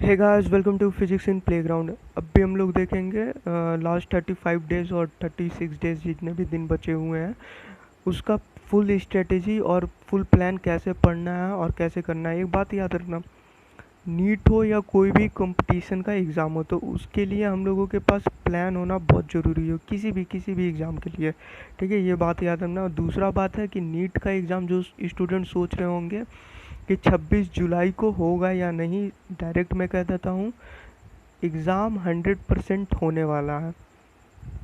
Hey guys, welcome to physics in playground. अब भी हम लोग देखेंगे लास्ट 35 डेज और 36 डेज जितने भी दिन बचे हुए हैं उसका फुल स्ट्रेटेजी और फुल प्लान कैसे पढ़ना है और कैसे करना है। एक बात याद रखना, नीट हो या कोई भी कंपटीशन का एग्ज़ाम हो तो उसके लिए हम लोगों के पास प्लान होना बहुत ज़रूरी है, किसी भी एग्ज़ाम के लिए। ठीक है, ये बात याद रखना। और दूसरा बात है कि नीट का एग्ज़ाम जो स्टूडेंट सोच रहे होंगे कि 26 जुलाई को होगा या नहीं, डायरेक्ट मैं कह देता हूँ एग्ज़ाम 100% होने वाला है।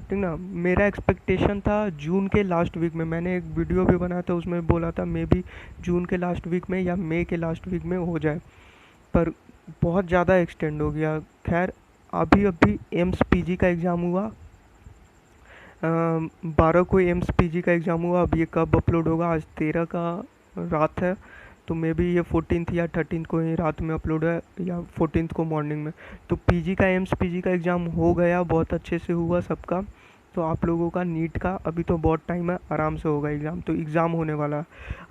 ठीक ना, मेरा एक्सपेक्टेशन था जून के लास्ट वीक में, मैंने एक वीडियो भी बनाया था उसमें बोला था मे बी जून के लास्ट वीक में या मई के लास्ट वीक में हो जाए, पर बहुत ज़्यादा एक्सटेंड हो गया। खैर, अभी अभी एम्स पीजी का एग्ज़ाम हुआ, 12 को एम्स पीजी का एग्ज़ाम हुआ। अब ये कब अपलोड होगा, आज 13 का रात है, तो मे बी ये 14th या 13th को ही रात में अपलोड है या 14th को मॉर्निंग में। तो पीजी का एम्स पीजी का एग्ज़ाम हो गया, बहुत अच्छे से हुआ सबका। तो आप लोगों का नीट का अभी तो बहुत टाइम है, आराम से होगा एग्ज़ाम, तो एग्ज़ाम होने वाला है।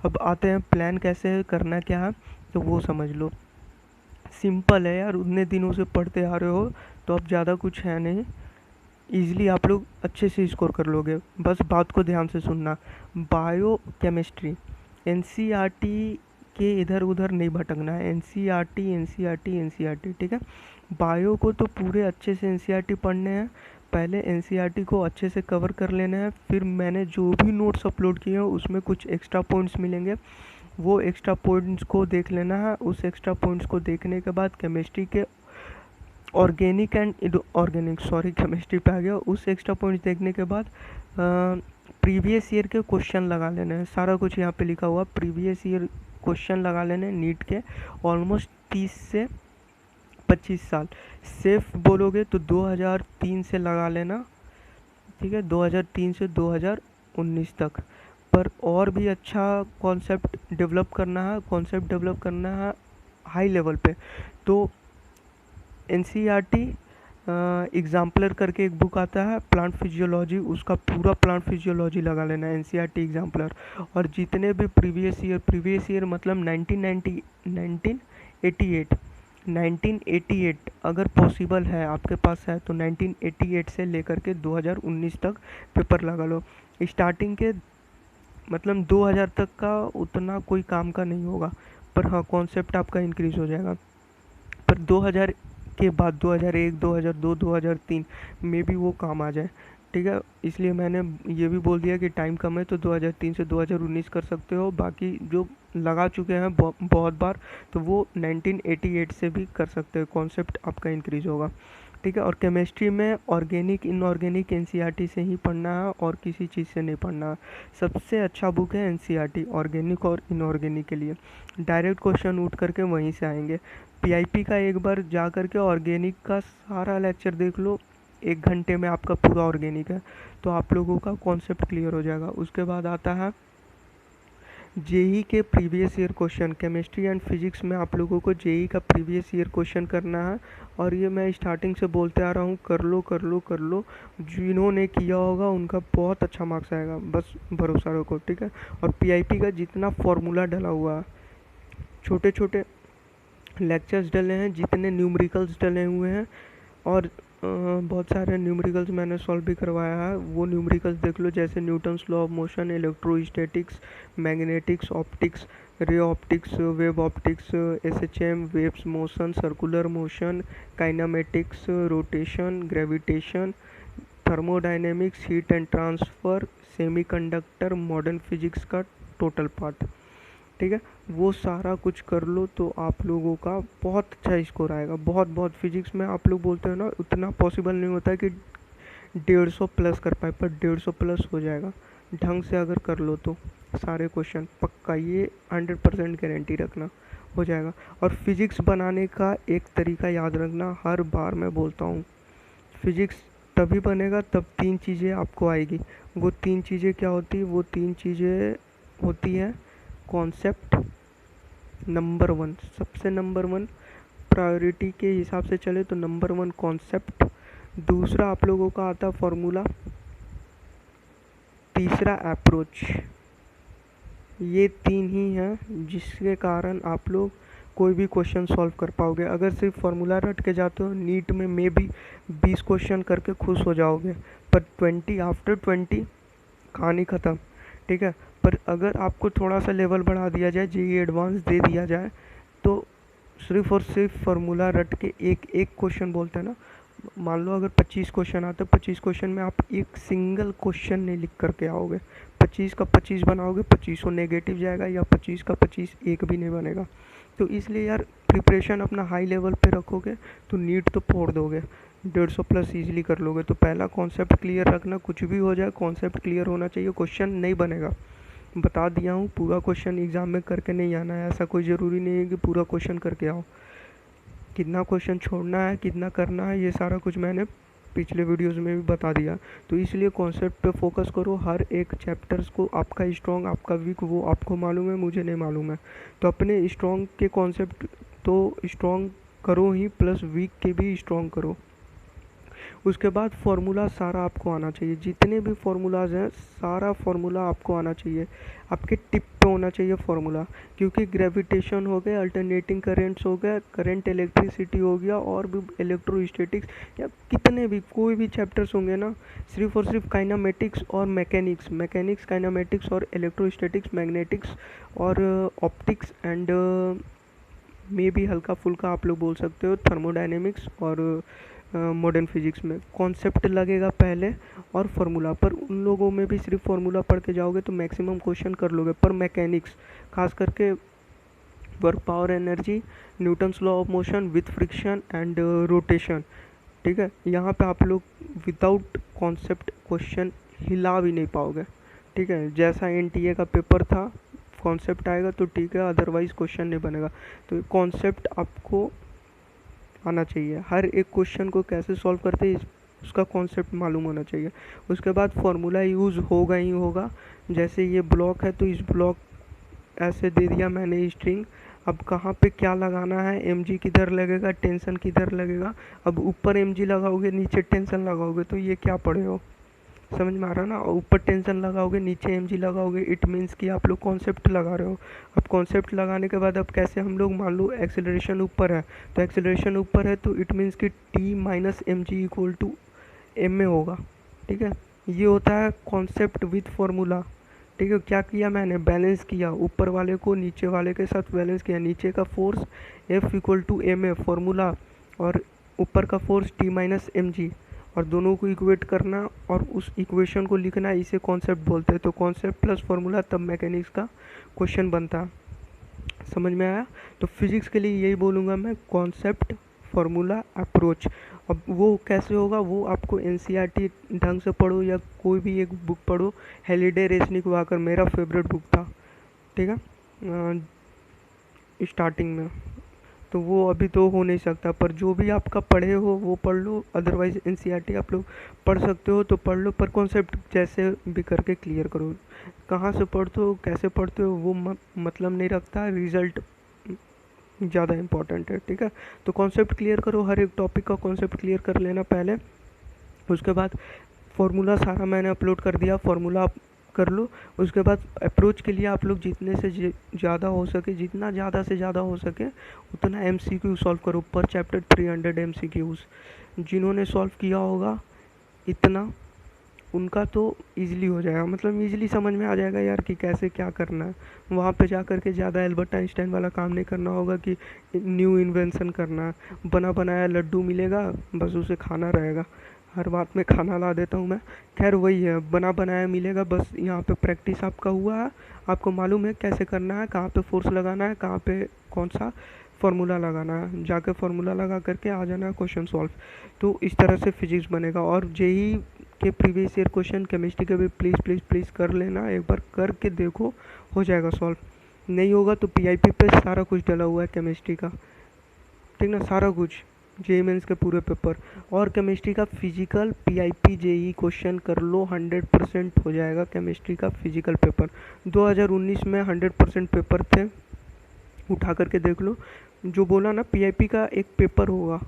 अब आते हैं प्लान कैसे करना क्या है, तो वो समझ लो। सिंपल है यार, उतने दिनों से पढ़ते आ रहे हो तो अब ज़्यादा कुछ है नहीं, ईज़िली आप लोग अच्छे से स्कोर कर लोगे। बस बात को ध्यान से सुनना। बायो केमिस्ट्री, एनसीईआरटी के इधर उधर नहीं भटकना है। एनसीईआरटी एनसीईआरटी एनसीईआरटी, ठीक है। बायो को तो पूरे अच्छे से एनसीईआरटी पढ़ने हैं, पहले एनसीईआरटी को अच्छे से कवर कर लेना है। फिर मैंने जो भी नोट्स अपलोड किए हैं उसमें कुछ एक्स्ट्रा पॉइंट्स मिलेंगे, वो एक्स्ट्रा पॉइंट्स को देख लेना है। उस एक्स्ट्रा पॉइंट्स को देखने के बाद केमिस्ट्री के organic and inorganic, sorry chemistry पे आ गया, उस एक्स्ट्रा पॉइंट्स देखने के बाद प्रीवियस ईयर के क्वेश्चन लगा लेने हैं। सारा कुछ यहाँ पे लिखा हुआ, प्रीवियस ईयर क्वेश्चन लगा लेने हैं नीट के, ऑलमोस्ट 30 से 25 साल। सेफ बोलोगे तो 2003 से लगा लेना, ठीक है, 2003 से 2019 तक। पर और भी अच्छा कॉन्सेप्ट डेवलप करना है, कॉन्सेप्ट डेवलप करना है हाई लेवल पे, तो एनसीईआरटी एग्जाम्पलर करके एक बुक आता है प्लांट फिजियोलॉजी, उसका पूरा प्लांट फिजियोलॉजी लगा लेना है एनसीईआरटी एग्जाम्पलर। और जितने भी प्रीवियस ईयर मतलब 1988 1988 अगर पॉसिबल है आपके पास है तो 1988 से लेकर के 2019 तक पेपर लगा लो। स्टार्टिंग के मतलब 2000 तक का उतना कोई काम का नहीं होगा, पर हाँ कॉन्सेप्ट आपका इंक्रीज हो जाएगा। पर 2000 के बाद 2001 2002 2003 में भी वो काम आ जाए, ठीक है। इसलिए मैंने ये भी बोल दिया कि टाइम कम है तो 2003 से 2019 कर सकते हो, बाकी जो लगा चुके हैं बहुत बार तो वो 1988 से भी कर सकते हो, कॉन्सेप्ट आपका इंक्रीज होगा, ठीक है। और केमिस्ट्री में ऑर्गेनिक इनऑर्गेनिक एनसीईआरटी से ही पढ़ना है और किसी चीज़ से नहीं पढ़ना है। सबसे अच्छा बुक है एनसीईआरटी ऑर्गेनिक और इनऑर्गेनिक के लिए, डायरेक्ट क्वेश्चन उठ करके वहीं से आएंगे। पीआईपी का एक बार जा करके ऑर्गेनिक का सारा लेक्चर देख लो, 1 घंटे में आपका पूरा ऑर्गेनिक है, तो आप लोगों का कॉन्सेप्ट क्लियर हो जाएगा। उसके बाद आता है जेई के previous year question, chemistry and physics में आप लोगों को जेई का प्रीवियस ईयर क्वेश्चन करना है। और ये मैं स्टार्टिंग से बोलते आ रहा हूँ, कर लो कर लो कर लो, जिन्होंने किया होगा उनका बहुत अच्छा मार्क्स आएगा, बस भरोसा रखो, ठीक है। और पीआईपी का जितना फॉर्मूला डला हुआ है, छोटे छोटे लेक्चर्स डले हैं, जितने न्यूमेरिकल्स डले हुए हैं, और बहुत सारे न्यूमेरिकल्स मैंने सॉल्व भी करवाया है, वो न्यूमेरिकल्स देख लो, जैसे Newton's law of motion, electrostatics, magnetics, optics, ray optics, wave optics, SHM, waves motion, circular motion, kinematics, rotation, gravitation, thermodynamics, heat and transfer, semiconductor, modern physics का टोटल पार्ट, ठीक है। वो सारा कुछ कर लो तो आप लोगों का बहुत अच्छा स्कोर आएगा। बहुत बहुत फिजिक्स में आप लोग बोलते हो ना, उतना पॉसिबल नहीं होता है कि 150 प्लस कर पाए, पर 150 प्लस हो जाएगा ढंग से अगर कर लो तो। सारे क्वेश्चन पक्का, ये 100% गारंटी रखना हो जाएगा। और फिजिक्स बनाने का एक तरीका याद रखना, हर बार मैं बोलता हूँ, फिजिक्स तभी बनेगा तब 3 चीज़ें आपको आएगी। वो 3 चीज़ें क्या होती है, वो 3 चीज़ें होती है कॉन्सेप्ट, नंबर 1, सबसे नंबर 1 प्रायोरिटी के हिसाब से चले तो नंबर 1 कॉन्सेप्ट, दूसरा आप लोगों का आता फॉर्मूला, तीसरा अप्रोच। ये 3 ही हैं जिसके कारण आप लोग कोई भी क्वेश्चन सॉल्व कर पाओगे। अगर सिर्फ फार्मूला रट के जाते हो नीट में मे बी 20 क्वेश्चन करके खुश हो जाओगे, पर 20 आफ्टर 20 कहानी ख़त्म, ठीक है। पर अगर आपको थोड़ा सा लेवल बढ़ा दिया जाए, जेई एडवांस दे दिया जाए, तो सिर्फ और सिर्फ फार्मूला रट के एक एक क्वेश्चन बोलते हैं ना, मान लो अगर 25 क्वेश्चन आते, 25 क्वेश्चन में आप एक सिंगल क्वेश्चन नहीं लिख करके आओगे, 25 का 25 बनाओगे, 25 नेगेटिव जाएगा, या 25 का 25 एक भी नहीं बनेगा। तो इसलिए यार प्रिपरेशन अपना हाई लेवल पे रखोगे तो नीट तो फोड़ दोगे, 150 प्लस ईजिली कर लोगे। तो पहला कॉन्सेप्ट क्लियर रखना, कुछ भी हो जाए कॉन्सेप्ट क्लियर होना चाहिए। क्वेश्चन नहीं बनेगा, बता दिया हूँ, पूरा क्वेश्चन एग्ज़ाम में करके नहीं आना है। ऐसा कोई ज़रूरी नहीं है कि पूरा क्वेश्चन करके आओ। कितना क्वेश्चन छोड़ना है, कितना करना है, ये सारा कुछ मैंने पिछले वीडियोस में भी बता दिया। तो इसलिए कॉन्सेप्ट पे फोकस करो। हर एक चैप्टर्स को, आपका स्ट्रॉन्ग आपका वीक वो आपको मालूम है, मुझे नहीं मालूम है। तो अपने स्ट्रॉन्ग के कॉन्सेप्ट तो स्ट्रॉन्ग करो ही, प्लस वीक के भी स्ट्रॉन्ग करो। उसके बाद फार्मूला सारा आपको आना चाहिए, जितने भी फार्मूलाज हैं सारा फार्मूला आपको आना चाहिए, आपके टिप पे होना चाहिए फार्मूला। क्योंकि ग्रेविटेशन हो गया, अल्टरनेटिंग करेंट्स हो गया, करंट इलेक्ट्रिसिटी हो गया, और भी इलेक्ट्रोस्टैटिक्स या कितने भी कोई भी चैप्टर्स होंगे ना, सिर्फ और सिर्फ काइनामेटिक्स और मैकेनिक्स काइनामेटिक्स और इलेक्ट्रोस्टैटिक्स, मैग्नेटिक्स और ऑप्टिक्स एंड मे भी हल्का फुल्का आप लोग बोल सकते हो थर्मोडायनेमिक्स और मॉडर्न फिजिक्स में कॉन्सेप्ट लगेगा पहले और फार्मूला। पर उन लोगों में भी सिर्फ फार्मूला पढ़ के जाओगे तो मैक्सिमम क्वेश्चन कर लोगे। पर मैकेनिक्स खास करके work, power, energy, Newton's law of motion with friction and rotation, ठीक है, यहाँ पे आप लोग विदाउट कॉन्सेप्ट क्वेश्चन हिला भी नहीं पाओगे, ठीक है। जैसा एनटीए का पेपर था, कॉन्सेप्ट आएगा तो ठीक है, अदरवाइज क्वेश्चन नहीं बनेगा। तो कॉन्सेप्ट आपको आना चाहिए, हर एक क्वेश्चन को कैसे सॉल्व करते हैं उसका कॉन्सेप्ट मालूम होना चाहिए। उसके बाद फार्मूला यूज़ होगा ही होगा। जैसे ये ब्लॉक है तो इस ब्लॉक ऐसे दे दिया मैंने स्ट्रिंग, अब कहाँ पे क्या लगाना है, एम जी किधर लगेगा, टेंशन किधर लगेगा। अब ऊपर एम जी लगाओगे, नीचे टेंशन लगाओगे, तो ये क्या पढ़े हो, समझ में आ रहा ना। ऊपर टेंशन लगाओगे, नीचे एम जी लगाओगे, इट मीन्स कि आप लोग कॉन्सेप्ट लगा रहे हो। अब कॉन्सेप्ट लगाने के बाद अब कैसे हम लोग, मान लो एक्सेलरेशन ऊपर है, तो एक्सेलरेशन ऊपर है तो इट मीन्स कि T minus M G equal to M में होगा, ठीक है। ये होता है कॉन्सेप्ट विथ फार्मूला, ठीक है। क्या किया मैंने, बैलेंस किया, ऊपर वाले को नीचे वाले के साथ बैलेंस किया। नीचे का force F equal to M है फार्मूला, और ऊपर का force T minus M G, और दोनों को इक्वेट करना और उस इक्वेशन को लिखना, इसे कॉन्सेप्ट बोलते हैं। तो कॉन्सेप्ट प्लस फार्मूला तब मैकेनिक्स का क्वेश्चन बनता, समझ में आया। तो फिजिक्स के लिए यही बोलूँगा मैं, कॉन्सेप्ट, फार्मूला, अप्रोच। अब वो कैसे होगा, वो आपको एनसीईआरटी ढंग से पढ़ो या कोई भी एक बुक पढ़ो। हेलिडे रेसनिक वाकर मेरा फेवरेट बुक था, ठीक है, स्टार्टिंग में। तो वो अभी तो हो नहीं सकता, पर जो भी आपका पढ़े हो वो पढ़ लो। अदरवाइज एनसीईआरटी आप लोग पढ़ सकते हो तो पढ़ लो, पर कॉन्सेप्ट जैसे भी करके क्लियर करो। कहाँ से पढ़ते हो, कैसे पढ़ते हो, वो मतलब नहीं रखता, रिजल्ट ज़्यादा इंपॉर्टेंट है, ठीक है। तो कॉन्सेप्ट क्लियर करो, हर एक टॉपिक का कॉन्सेप्ट क्लियर कर लेना पहले। उसके बाद फार्मूला सारा मैंने अपलोड कर दिया, फार्मूला आप कर लो। उसके बाद अप्रोच के लिए आप लोग जितने से ज़्यादा हो सके, जितना ज़्यादा से ज़्यादा हो सके उतना एमसीक्यू सॉल्व करो। पर चैप्टर 300 एमसीक्यूज़ जिन्होंने सॉल्व किया होगा इतना, उनका तो ईज़िली हो जाएगा, मतलब ईज़िली समझ में आ जाएगा यार कि कैसे क्या करना है। वहाँ पे जा कर के ज़्यादा एल्बर्ट आइंस्टाइन वाला काम नहीं करना होगा कि न्यू इन्वेंशन करना है, बना बनाया लड्डू मिलेगा बस उसे खाना रहेगा। हर बात में खाना ला देता हूँ मैं। खैर वही है, बना बनाया मिलेगा, बस यहाँ पे प्रैक्टिस आपका हुआ है, आपको मालूम है कैसे करना है, कहाँ पे फोर्स लगाना है, कहाँ पे कौन सा फार्मूला लगाना है, जाके फार्मूला लगा करके आ जाना है क्वेश्चन सॉल्व। तो इस तरह से फिजिक्स बनेगा। और जेई के प्रीवियस ईयर क्वेश्चन केमिस्ट्री के भी प्लीज़ प्लीज़ प्लीज़ कर लेना, एक बार करके देखो, हो जाएगा सॉल्व। नहीं होगा तो पीआईपी पे सारा कुछ डला हुआ है केमिस्ट्री का, ठीक ना, सारा कुछ, जेई मेंस के पूरे पेपर और केमिस्ट्री का फिजिकल पीआईपी जेई क्वेश्चन कर लो, 100% हो जाएगा केमिस्ट्री का फिजिकल पेपर। 2019 में 100% पेपर थे, उठा करके देख लो। जो बोला ना पीआईपी का एक पेपर होगा,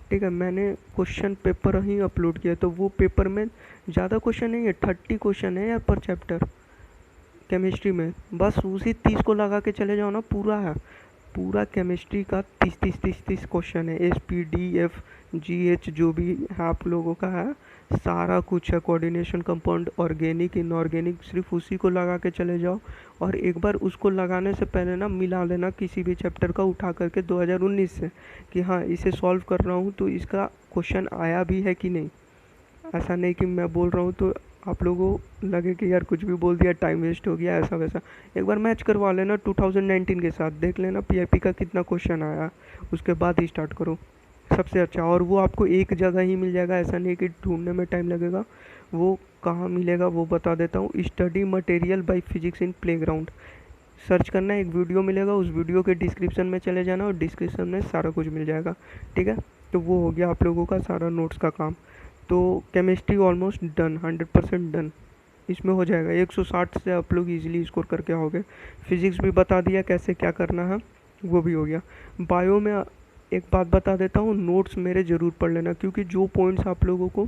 ठीक है, मैंने क्वेश्चन पेपर ही अपलोड किया, तो वो पेपर में ज़्यादा क्वेश्चन नहीं है, 30 क्वेश्चन है यार पर चैप्टर केमिस्ट्री में, बस उसी 30 को लगा के चले जाओ ना, पूरा है। पूरा केमिस्ट्री का 30 क्वेश्चन है। SPDF GH जो भी है आप लोगों का है, सारा कुछ है। कोऑर्डिनेशन, कंपाउंड, ऑर्गेनिक, इनऑर्गेनिक, सिर्फ उसी को लगा के चले जाओ। और एक बार उसको लगाने से पहले ना मिला लेना किसी भी चैप्टर का उठा करके 2019 से, कि हाँ इसे सॉल्व कर रहा हूँ तो इसका क्वेश्चन आया भी है कि नहीं। ऐसा नहीं कि मैं बोल रहा हूँ तो आप लोगों को लगे कि यार कुछ भी बोल दिया, टाइम वेस्ट हो गया, ऐसा वैसा। एक बार मैच करवा लेना 2019 के साथ, देख लेना PIP का कितना क्वेश्चन आया, उसके बाद ही स्टार्ट करो, सबसे अच्छा। और वो आपको एक जगह ही मिल जाएगा, ऐसा नहीं कि ढूंढने में टाइम लगेगा। वो कहाँ मिलेगा वो बता देता हूँ। Study material by physics in playground search करना है, एक वीडियो मिलेगा, उस वीडियो के डिस्क्रिप्शन में चले जाना और डिस्क्रिप्शन में सारा कुछ मिल जाएगा, ठीक है। तो वो हो गया आप लोगों का सारा नोट्स का काम। तो केमिस्ट्री ऑलमोस्ट डन, 100% डन, इसमें हो जाएगा। 160 से आप लोग इजीली स्कोर करके आओगे। फिजिक्स भी बता दिया कैसे क्या करना है, वो भी हो गया। बायो में एक बात बता देता हूँ, नोट्स मेरे ज़रूर पढ़ लेना, क्योंकि जो पॉइंट्स आप लोगों को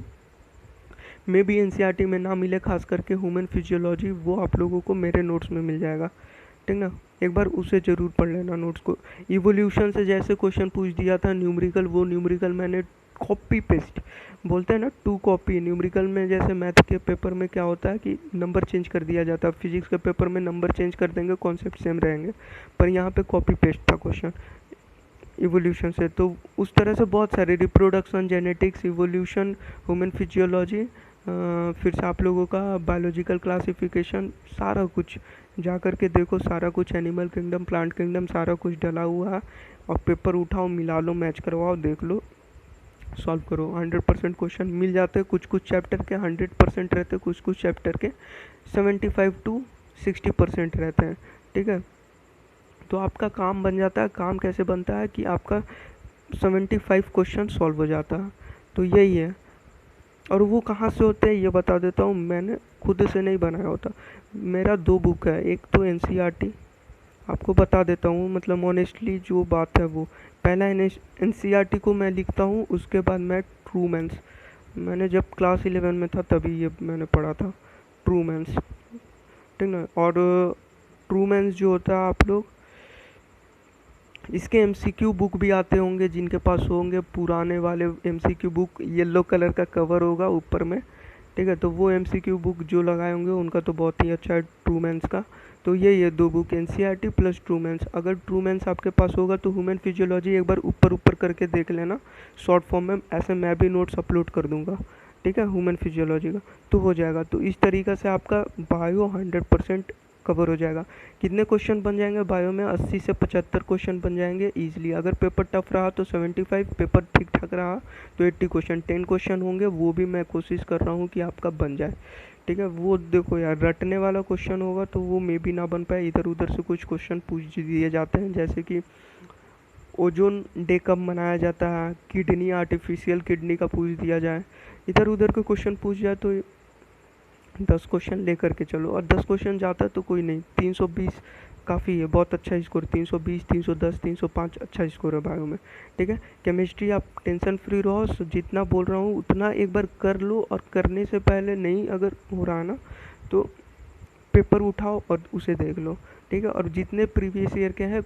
मे बी NCERT में ना मिले, खास करके ह्यूमन फिजियोलॉजी, वो आप लोगों को मेरे नोट्स में मिल जाएगा, ठीक ना। एक बार उसे ज़रूर पढ़ लेना नोट्स को। इवोल्यूशन से जैसे क्वेश्चन पूछ दिया था न्यूमेरिकल, वो न्यूमेरिकल मैंने कॉपी पेस्ट, बोलते हैं ना 2 कॉपी। न्यूमेरिकल में जैसे मैथ के पेपर में क्या होता है कि नंबर चेंज कर दिया जाता है, फिजिक्स के पेपर में नंबर चेंज कर देंगे, कॉन्सेप्ट सेम रहेंगे, पर यहाँ पे कॉपी पेस्ट था क्वेश्चन इवोल्यूशन से। तो उस तरह से बहुत सारे, reproduction, genetics, evolution, human physiology, फिर से आप लोगों का बायोलॉजिकल क्लासिफिकेशन, सारा कुछ जा कर के देखो, सारा कुछ एनिमल किंगडम, प्लांट किंगडम, सारा कुछ डला हुआ है। और पेपर उठाओ, मिला लो, मैच करवाओ, देख लो, सॉल्व करो। 100% क्वेश्चन मिल जाते हैं। कुछ कुछ चैप्टर के 100% रहते हैं, कुछ कुछ चैप्टर के 75 to 60% रहते हैं, ठीक है। तो आपका काम बन जाता है। काम कैसे बनता है कि आपका 75 क्वेश्चन सॉल्व हो जाता है, तो यही है। और वो कहाँ से होते हैं ये बता देता हूँ, मैंने खुद से नहीं बनाया होता। मेरा 2 बुक है, एक तो NCERT, आपको बता देता हूँ, मतलब ऑनेस्टली जो बात है वो, पहला NCERT को मैं लिखता हूँ, उसके बाद मैं ट्रूमैन्स, मैंने जब क्लास 11 में था तभी ये मैंने पढ़ा था, ट्रूमैन्स, ठीक ना। और ट्रूमैन्स जो होता है, आप लोग इसके MCQ बुक भी आते होंगे, जिनके पास होंगे पुराने वाले MCQ बुक, येलो कलर का कवर होगा ऊपर में, ठीक है। तो वो MCQ बुक जो लगाए होंगे उनका तो बहुत ही अच्छा है ट्रूमैन्स का। तो ये 2 बुक, NCERT प्लस ट्रूमैन्स। अगर ट्रूमैन्स आपके पास होगा तो ह्यूमन फिजियोलॉजी एक बार ऊपर ऊपर करके देख लेना शॉर्ट फॉर्म में, ऐसे मैं भी नोट्स अपलोड कर दूंगा, ठीक है, ह्यूमन फिजियोलॉजी का, तो हो जाएगा। तो इस तरीक़े से आपका बायो 100% कवर हो जाएगा। कितने क्वेश्चन बन जाएंगे बायो में? 80 से 75 क्वेश्चन बन जाएंगे ईजिली। अगर पेपर टफ रहा तो 75, पेपर ठीक ठाक रहा तो 80 क्वेश्चन, 10 क्वेश्चन होंगे, वो भी मैं कोशिश कर रहा हूँ कि आपका बन जाए, ठीक है। वो देखो यार, रटने वाला क्वेश्चन होगा तो वो मे भी ना बन पाए, इधर उधर से कुछ क्वेश्चन पूछ दिए जाते हैं, जैसे कि ओजोन डे कब मनाया जाता है, किडनी, आर्टिफिशियल किडनी का पूछ दिया जाए, इधर उधर के क्वेश्चन पूछ जाए तो 10 क्वेश्चन लेकर के चलो। और 10 क्वेश्चन जाता है तो कोई नहीं, 320 काफ़ी है, बहुत अच्छा स्कोर, 320, 310, 305 अच्छा स्कोर है बायो में, ठीक है। केमिस्ट्री आप टेंशन फ्री रहो, जितना बोल रहा हूँ उतना एक बार कर लो, और करने से पहले नहीं अगर हो रहा है ना तो पेपर उठाओ और उसे देख लो, ठीक है। और जितने प्रीवियस ईयर के हैं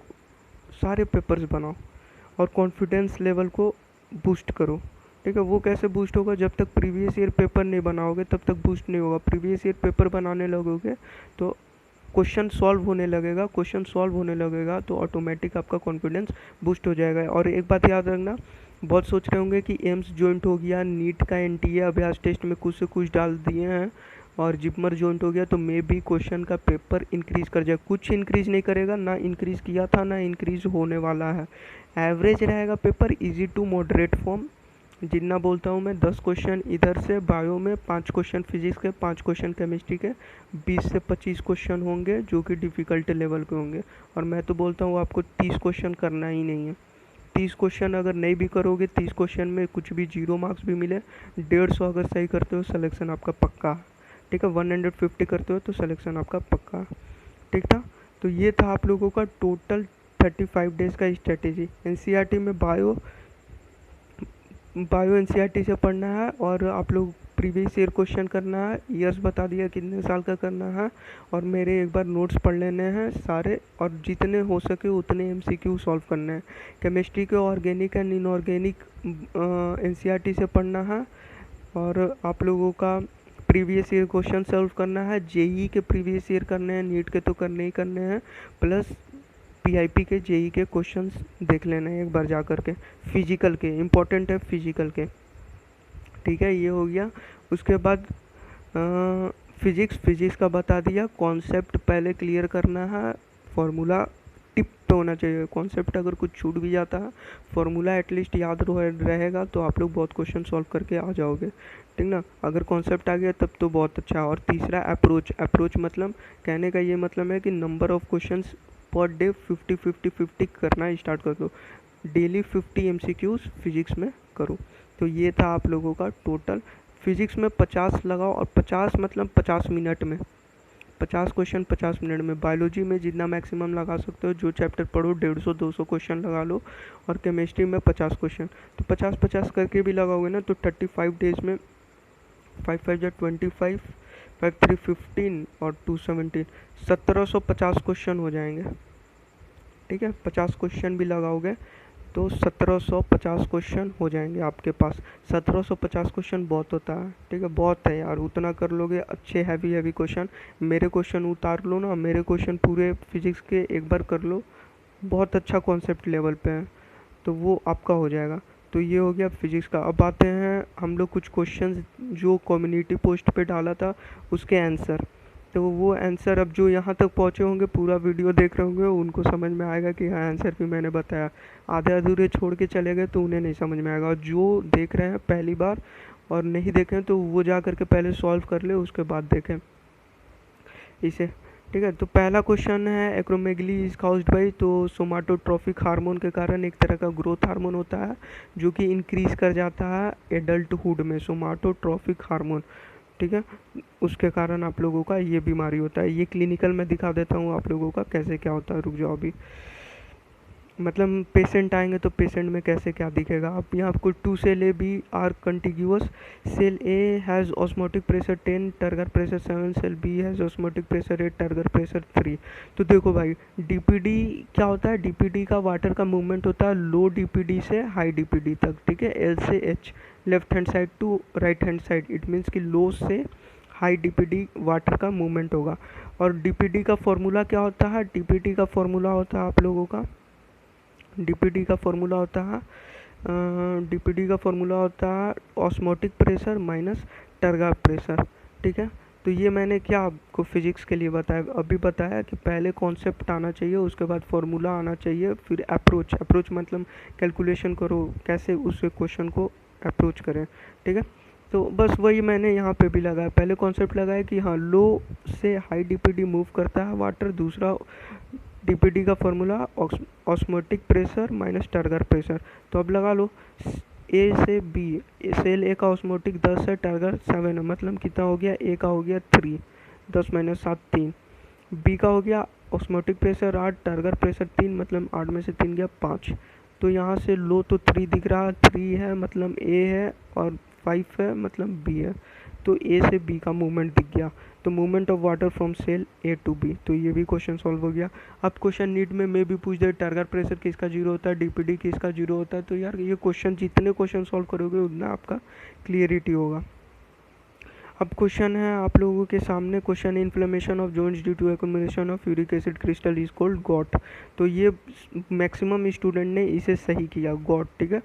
सारे पेपर्स बनाओ और कॉन्फिडेंस लेवल को बूस्ट करो, ठीक है। वो कैसे बूस्ट होगा? जब तक प्रीवियस ईयर पेपर नहीं बनाओगे तब तक बूस्ट नहीं होगा। प्रीवियस ईयर पेपर बनाने लगोगे तो क्वेश्चन सॉल्व होने लगेगा, क्वेश्चन सॉल्व होने लगेगा तो ऑटोमेटिक आपका कॉन्फिडेंस बूस्ट हो जाएगा। और एक बात याद रखना, बहुत सोच रहे होंगे कि एम्स जॉइंट हो गया, नीट का NTA अभ्यास टेस्ट में कुछ से कुछ डाल दिए हैं और जिपमर जॉइंट हो गया तो मे भी क्वेश्चन का पेपर इंक्रीज कर जाए। कुछ इंक्रीज नहीं करेगा, ना इंक्रीज किया था ना इंक्रीज होने वाला है, एवरेज रहेगा paper, easy to moderate form. जितना बोलता हूँ मैं, 10 क्वेश्चन इधर से बायो में, 5 क्वेश्चन फिजिक्स के, 5 क्वेश्चन केमिस्ट्री के, 20 से 25 क्वेश्चन होंगे जो कि डिफ़िकल्ट लेवल के होंगे। और मैं तो बोलता हूँ आपको 30 क्वेश्चन करना ही नहीं है। 30 क्वेश्चन अगर नहीं भी करोगे, 30 क्वेश्चन में कुछ भी 0 मार्क्स भी मिले, 150 अगर सही करते हो सिलेक्शन आपका पक्का, ठीक है। 150 करते हो तो सिलेक्शन आपका पक्का, ठीक था। तो ये था आप लोगों का टोटल 35 डेज़ का स्ट्रेटेजी। NCERT में बायो NCERT से पढ़ना है और आप लोग प्रीवियस ईयर क्वेश्चन करना है, ईयर्स बता दिया कितने साल का करना है, और मेरे एक बार नोट्स पढ़ लेने हैं सारे, और जितने हो सके उतने एमसीक्यू सॉल्व करने हैं। केमिस्ट्री के ऑर्गेनिक एंड इनऑर्गेनिक एनसीईआरटी से पढ़ना है, और आप लोगों का प्रीवियस ईयर क्वेश्चन सॉल्व करना है। जेई के प्रीवियस ईयर करने हैं, नीट के तो करने ही करने हैं, प्लस पीआईपी के जेई के क्वेश्चंस देख लेना है एक बार जा कर के, फिजिकल के इम्पोर्टेंट है, फिजिकल के। ठीक है, ये हो गया। उसके बाद फिजिक्स का बता दिया, कॉन्सेप्ट पहले क्लियर करना है, फार्मूला टिप पे होना चाहिए। कॉन्सेप्ट अगर कुछ छूट भी जाता है, फार्मूला एटलीस्ट याद रहेगा तो आप लोग बहुत क्वेश्चन सॉल्व करके आ जाओगे, ठीक ना। अगर कॉन्सेप्ट आ गया तब तो बहुत अच्छा। और तीसरा अप्रोच मतलब कहने का ये मतलब है कि number of questions per day 50-50-50 करना स्टार्ट कर दो। डेली 50 एमसीक्यूज फिजिक्स में करो। तो ये था आप लोगों का टोटल। फिजिक्स में 50 लगाओ, और 50 मतलब 50 मिनट में, 50 क्वेश्चन 50 मिनट में। बायोलॉजी में जितना मैक्सिमम लगा सकते हो, जो चैप्टर पढ़ो 150-200 क्वेश्चन लगा लो। और केमिस्ट्री में 50 क्वेश्चन, तो 50-50 करके भी लगाओगे ना तो 35 डेज में 5 5 जा 25, 5 3 15 और 2 17, 1750 क्वेश्चन हो जाएंगे। ठीक है, 50 क्वेश्चन भी लगाओगे तो 1750 क्वेश्चन हो जाएंगे आपके पास। 1750 क्वेश्चन बहुत होता है, ठीक है, बहुत है यार, उतना कर लोगे। अच्छे हैवी क्वेश्चन, मेरे क्वेश्चन उतार लो ना, मेरे क्वेश्चन पूरे फिजिक्स के एक बार कर लो, बहुत अच्छा कॉन्सेप्ट लेवल पे है, तो वो आपका हो जाएगा। तो ये हो गया फिजिक्स का। अब आते हैं हम लोग कुछ क्वेश्चंस जो कम्युनिटी पोस्ट पे डाला था उसके आंसर। तो वो आंसर अब जो यहाँ तक पहुँचे होंगे, पूरा वीडियो देख रहे होंगे, उनको समझ में आएगा कि हाँ आंसर भी मैंने बताया। आधे अधूरे छोड़ के चले गए तो उन्हें नहीं समझ में आएगा। और जो देख रहे हैं पहली बार और नहीं देखें तो वो जा करके पहले सॉल्व कर ले, उसके बाद देखें इसे। ठीक है, तो पहला क्वेश्चन है एक्रोमेगली इज काउज्ड बाई, तो सोमाटोट्रॉफिक हार्मोन के कारण एक तरह का ग्रोथ हार्मोन होता है जो कि इंक्रीज कर जाता है एडल्टहुड में, सोमाटोट्रॉफिक हार्मोन। ठीक है, उसके कारण आप लोगों का ये बीमारी होता है। ये क्लिनिकल में दिखा देता हूँ आप लोगों का कैसे क्या होता है, रुक जाओ अभी। मतलब पेशेंट आएंगे तो पेशेंट में कैसे क्या दिखेगा। आप यहाँ आपको 2 cell A B are contiguous, cell A has osmotic pressure 10, turgor pressure 7, cell B has osmotic pressure 8, turgor pressure 3। तो देखो भाई, डीपीडी क्या होता है, डीपीडी का वाटर का मूवमेंट होता है लो डीपीडी से हाई डीपीडी तक। ठीक है, एल से H, left hand side to right hand side, it means कि लो से हाई डीपीडी वाटर का मूवमेंट होगा। और डीपीडी का फॉर्मूला क्या होता है, डीपीडी का फॉर्मूला होता है आप लोगों का, डीपीडी का फॉर्मूला होता है, डीपीडी का फॉर्मूला होता है osmotic pressure minus turgor pressure. ठीक है, तो ये मैंने क्या आपको फिजिक्स के लिए बताया, अभी बताया कि पहले कॉन्सेप्ट आना चाहिए, उसके बाद फॉर्मूला आना चाहिए, फिर अप्रोच मतलब कैलकुलेशन करो कैसे उस क्वेश्चन को अप्रोच करें। ठीक है, तो बस वही मैंने यहाँ पे भी लगाया, पहले कॉन्सेप्ट लगाया कि हाँ लो से हाई डीपीडी मूव करता है वाटर, दूसरा डीपीडी का formula osmotic pressure minus turgor pressure. तो अब लगा लो, ए से बी, सेल ए का ऑस्मोटिक 10 है, टर्गर 7 है, मतलब कितना हो गया, ए का हो गया 3, 10 माइनस 7 3, बी का हो गया ऑस्मोटिक प्रेशर 8, टर्गर प्रेशर 3, मतलब 8 में से 3 गया 5। तो यहाँ से लो तो 3 दिख रहा, 3 है मतलब ए है, और 5 है मतलब बी है। तो ए से बी का मूवमेंट दिख गया, तो movement of water from cell A to B. तो ये भी क्वेश्चन सॉल्व हो गया। अब क्वेश्चन नीट में भी पूछ दे टर्गर प्रेशर किसका जीरो होता है, डीपीडी किसका जीरो होता है, तो यार ये क्वेश्चन जितने क्वेश्चन सॉल्व करोगे उतना आपका क्लियरिटी होगा। अब क्वेश्चन है आप लोगों के सामने, question inflammation of joints due to accumulation of uric acid crystal is called gout. तो ये मैक्सिमम स्टूडेंट ने इसे सही किया, गॉट। ठीक है,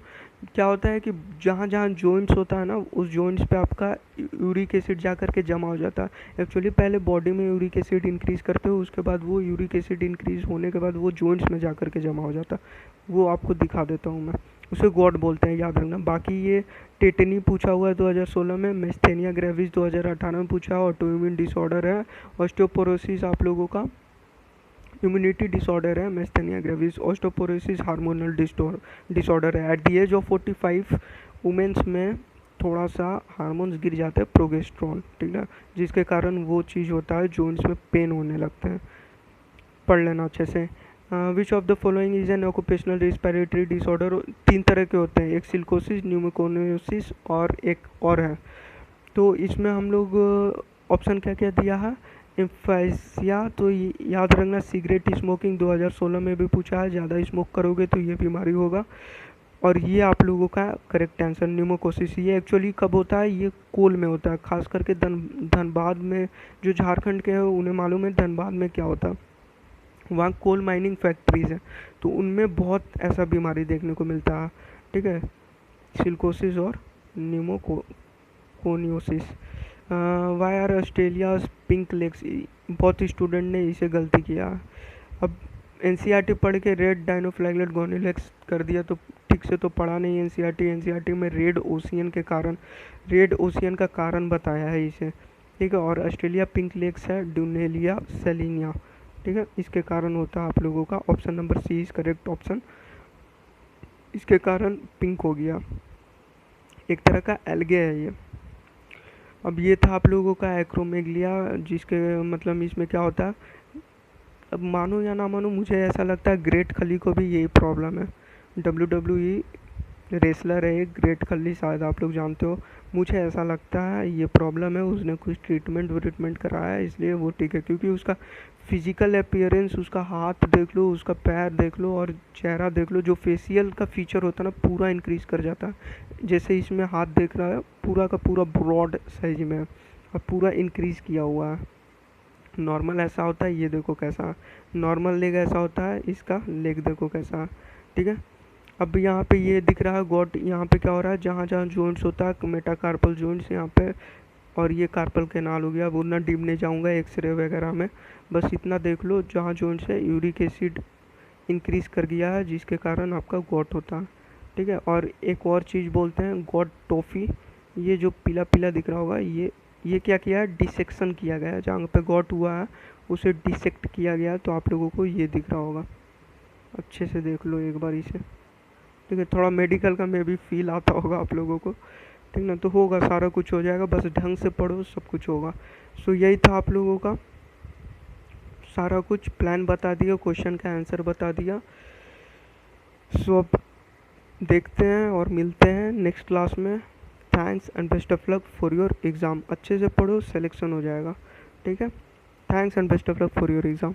क्या होता है कि जहाँ जहाँ जॉइंट्स होता है ना, उस जॉइंट्स पे आपका यूरिक एसिड जा करके जमा हो जाता है। एक्चुअली पहले बॉडी में यूरिक एसिड इंक्रीज़ करते हो, उसके बाद वो यूरिक एसिड इंक्रीज़ होने के बाद वो जॉइंट्स में जा करके जमा हो जाता है। वो आपको दिखा देता हूँ मैं, उसे गॉट बोलते हैं, याद रखना। बाकी ये टेटनी पूछा हुआ है 2016 में, मेस्थेनिया ग्रेविस 2018 में पूछा है, ऑटोइम्यून डिसऑर्डर है, ऑस्टियोपोरोसिस आप लोगों का इम्यूनिटी डिसऑर्डर है, myasthenia gravis, osteoporosis hormonal disorder है। At the age of 45 womens में थोड़ा सा हार्मोन्स गिर जाते हैं, प्रोगेस्ट्रॉन, ठीक है, जिसके कारण वो चीज़ होता है जॉइंट्स में पेन होने लगते हैं। पढ़ लेना अच्छे से। Which of the following is an occupational respiratory disorder. 3 तरह के होते हैं, एक सिलिकोसिस, न्यूमोकोनियोसिस और एक और है तो इसमें हम लोग ऑप्शन क्या क्या दिया है, एम्फेसिया, तो याद रखना सिगरेट स्मोकिंग 2016 में भी पूछा है, ज़्यादा स्मोक करोगे तो ये बीमारी होगा। और ये आप लोगों का करेक्ट आंसर न्यूमोकोसिस। ये एक्चुअली कब होता है, ये कोल में होता है, खास करके धनबाद में। जो झारखंड के हैं उन्हें मालूम है धनबाद में क्या होता है, वहाँ कोल माइनिंग फैक्ट्रीज हैं, तो उनमें बहुत ऐसा बीमारी देखने को मिलता है। ठीक है, सिल्कोसिस और pneumoconiosis. Why are Australia pink legs, बहुत स्टूडेंट ने इसे गलती किया। अब एनसीईआरटी पढ़ के रेड डाइनोफ्लैगलेट गोनिलेक्स कर दिया, तो ठीक से तो पढ़ा नहीं एनसीईआरटी में रेड ओशियन के कारण, रेड ओशियन का कारण बताया है इसे। ठीक है, और ऑस्ट्रेलिया पिंक लेग्स है ड्यूनेलिया सेलिनिया। ठीक है, इसके कारण होता है आप लोगों का option number C is correct option, इसके कारण पिंक हो गया। एक तरह का एल्गे है ये। अब ये था आप लोगों का एक्रोमेगलिया, जिसके मतलब इसमें क्या होता है, अब मानो या ना मानो मुझे ऐसा लगता है ग्रेट खली को भी यही प्रॉब्लम है। WWE रेसलर है एक, ग्रेट खली, शायद आप लोग जानते हो। मुझे ऐसा लगता है ये प्रॉब्लम है, उसने कुछ ट्रीटमेंट कराया है इसलिए वो ठीक है, क्योंकि उसका फिजिकल अपीयरेंस, उसका हाथ देख लो, उसका पैर देख लो और चेहरा देख लो, जो फेशियल का फीचर होता है ना पूरा इंक्रीज कर जाता है। जैसे इसमें हाथ देख रहा है पूरा का पूरा ब्रॉड साइज में है और पूरा इंक्रीज किया हुआ है। नॉर्मल ऐसा होता है, ये देखो कैसा नॉर्मल लेग ऐसा होता है, इसका लेग देखो कैसा। ठीक है, अब यहाँ पे ये दिख रहा है गॉट, यहाँ पे क्या हो रहा है, जहाँ जहाँ जॉइंट्स होता है मेटाकार्पल जॉइंट्स यहाँ पे, और ये कार्पल कैनाल हो गया। अब उतना डीप नहीं जाऊँगा एक्सरे वगैरह में, बस इतना देख लो जहाँ जॉइंट्स है यूरिक एसिड इंक्रीज कर गया है, जिसके कारण आपका गॉट होता है। ठीक है, और एक और चीज़ बोलते हैं गॉट टॉफ़ी, ये जो पीला पीला दिख रहा होगा, ये क्या किया है, डिसेक्शन किया गया है, जहाँ पे गॉट हुआ है उसे डिसेक्ट किया गया, तो आप लोगों को ये दिख रहा होगा। अच्छे से देख लो एक बार इसे। ठीक है, थोड़ा मेडिकल का मे भी फील आता होगा आप लोगों को। ठीक ना, तो होगा, सारा कुछ हो जाएगा, बस ढंग से पढ़ो सब कुछ होगा। सो यही था आप लोगों का सारा कुछ, प्लान बता दिया, क्वेश्चन का आंसर बता दिया। सो अब देखते हैं और मिलते हैं नेक्स्ट क्लास में। Thanks and best of luck for your exam. अच्छे से पढ़ो, सिलेक्शन हो जाएगा। ठीक है, thanks and best of luck for your exam.